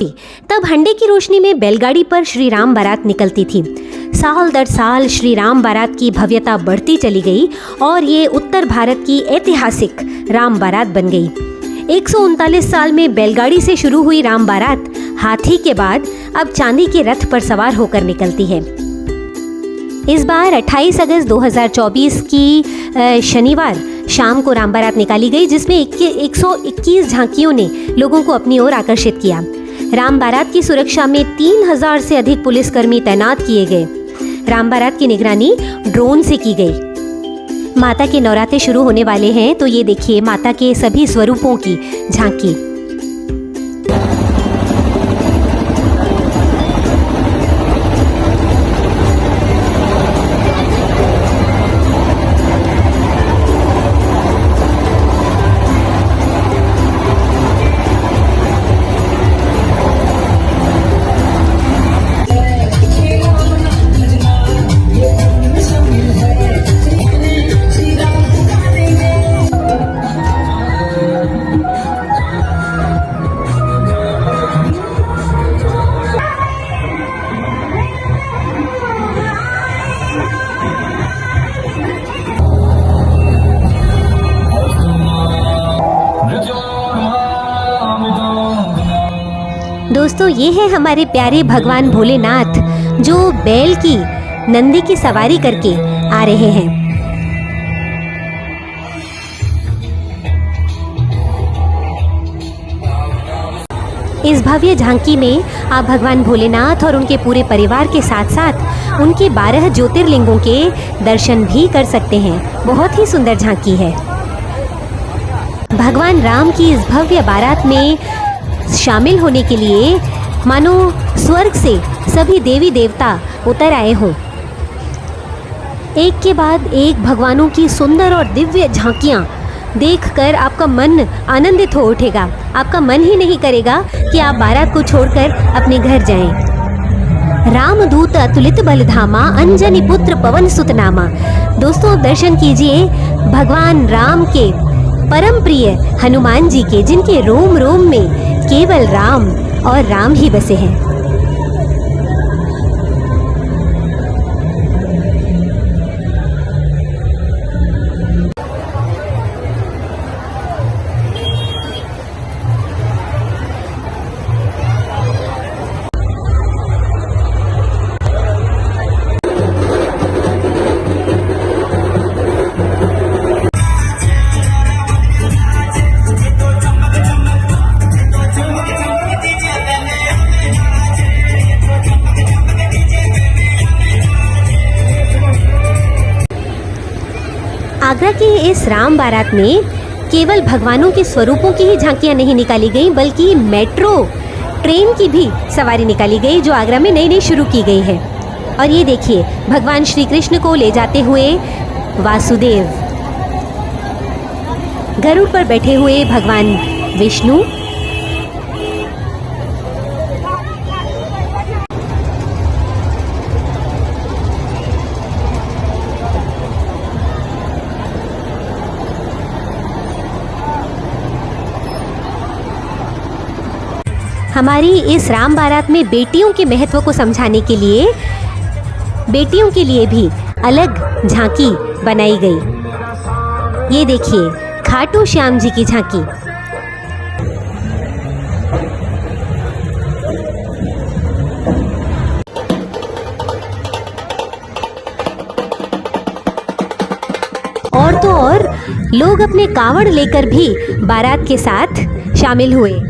तब हंडे की रोशनी में बैलगाड़ी पर श्री राम बारात निकलती थी। साल दर साल श्री राम बारात की भव्यता बढ़ती चली गई और ये उत्तर भारत की ऐतिहासिक राम बारात बन गई। 139 साल में बैलगाड़ी से शुरू हुई राम बारात हाथी के बाद अब चांदी के रथ पर सवार होकर निकलती है। इस बार 28 अगस्त 2024 की शनिवार शाम को राम बारात निकाली गई, जिसमें 121 झांकियों ने लोगों को अपनी ओर आकर्षित किया। राम बारात की सुरक्षा में 3000 से अधिक पुलिसकर्मी तैनात किए गए। राम बारात की निगरानी ड्रोन से की गई। माता के नवरात्रे शुरू होने वाले हैं, तो ये देखिए माता के सभी स्वरूपों की झांकी। दोस्तों, ये है हमारे प्यारे भगवान भोलेनाथ जो बैल की नंदी की सवारी करके आ रहे हैं। इस भव्य झांकी में आप भगवान भोलेनाथ और उनके पूरे परिवार के साथ साथ उनके 12 ज्योतिर्लिंगों के दर्शन भी कर सकते हैं। बहुत ही सुंदर झांकी है। भगवान राम की इस भव्य बारात में शामिल होने के लिए मानो स्वर्ग से सभी देवी देवता उतर आए हों। एक के बाद एक भगवानों की सुंदर और दिव्य झांकियाँ देखकर आपका मन आनंदित हो उठेगा। आपका मन ही नहीं करेगा कि आप बारात को छोड़कर अपने घर जाएं। रामदूत अतुलित बलधामा अंजनी पुत्र पवन सुत नामा। दोस्तों, दर्शन कीजिए भगवान राम के परम प्रिय हनुमान जी के, जिनके रोम रोम में केवल राम और राम ही बसे हैं। आगरा की इस राम बारात में केवल भगवानों के स्वरूपों की ही झांकियां नहीं निकाली गई, बल्कि मेट्रो ट्रेन की भी सवारी निकाली गई, जो आगरा में नई नई शुरू की गई है। और ये देखिए भगवान श्री कृष्ण को ले जाते हुए वासुदेव, गरुड़ पर बैठे हुए भगवान विष्णु, हमारी इस राम बारात में बेटियों के महत्व को समझाने के लिए बेटियों के लिए भी अलग झांकी बनाई गई। ये देखिए खाटू श्याम जी की झांकी। और तो और लोग अपने कावड़ लेकर भी बारात के साथ शामिल हुए।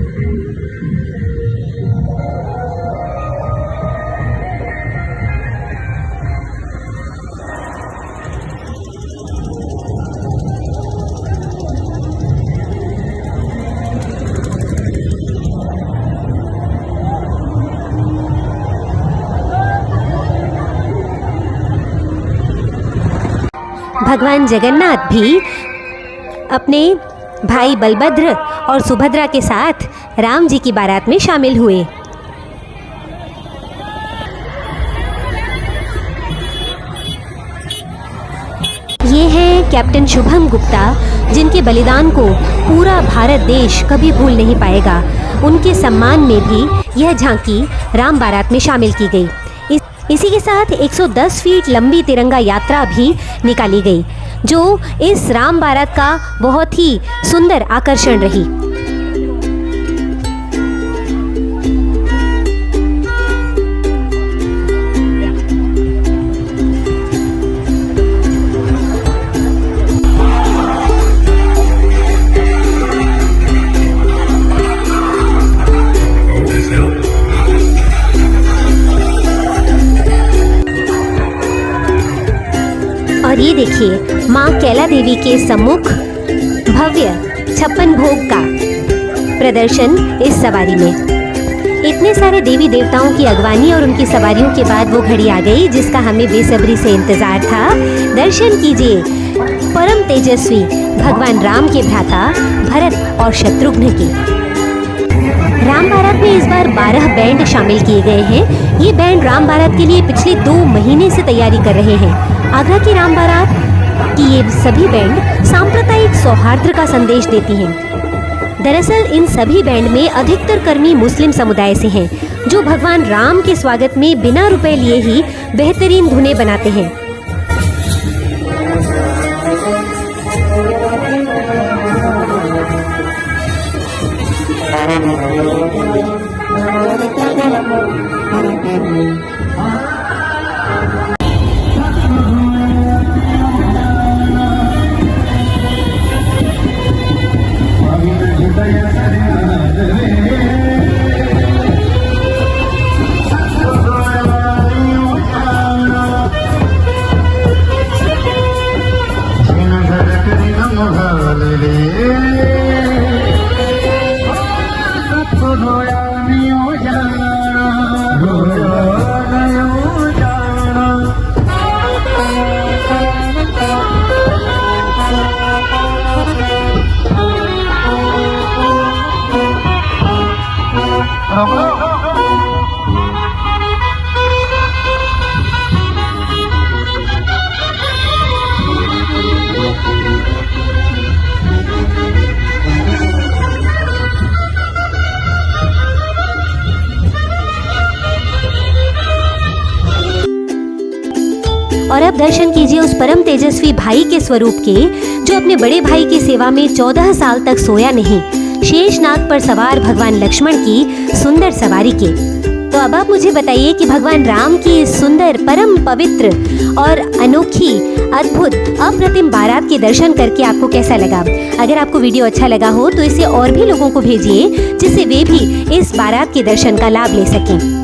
भगवान जगन्नाथ भी अपने भाई बलभद्र और सुभद्रा के साथ राम जी की बारात में शामिल हुए। ये हैं कैप्टन शुभम गुप्ता, जिनके बलिदान को पूरा भारत देश कभी भूल नहीं पाएगा। उनके सम्मान में भी यह झांकी राम बारात में शामिल की गई। इसी के साथ 110 फीट लंबी तिरंगा यात्रा भी निकाली गई, जो इस राम बारात का बहुत ही सुंदर आकर्षण रही। और ये देखिए माँ कैला देवी के सम्मुख भव्य 56 भोग का प्रदर्शन इस सवारी में। इतने सारे देवी देवताओं की अगवानी और उनकी सवारियों के बाद वो घड़ी आ गई जिसका हमें बेसब्री से इंतजार था। दर्शन कीजिए परम तेजस्वी भगवान राम के भ्राता भरत और शत्रुघ्न की। राम बारात में इस बार 12 बैंड शामिल किए गए हैं। ये बैंड राम बारात के लिए पिछले 2 महीने से तैयारी कर रहे हैं। आगरा की राम बारात की ये सभी बैंड सांप्रदायिक सौहार्द का संदेश देती हैं। दरअसल इन सभी बैंड में अधिकतर कर्मी मुस्लिम समुदाय से हैं, जो भगवान राम के स्वागत में बिना रुपए लिए ही बेहतरीन धुनें बनाते हैं। और अब दर्शन कीजिए उस परम तेजस्वी भाई के स्वरूप के, जो अपने बड़े भाई की सेवा में 14 साल तक सोया नहीं। शेषनाग पर सवार भगवान लक्ष्मण की सुंदर सवारी के। तो अब आप मुझे बताइए कि भगवान राम की इस सुंदर परम पवित्र और अनोखी अद्भुत अप्रतिम बारात के दर्शन करके आपको कैसा लगा। अगर आपको वीडियो अच्छा लगा हो तो इसे और भी लोगों को भेजिए, जिससे वे भी इस बारात के दर्शन का लाभ ले सकें।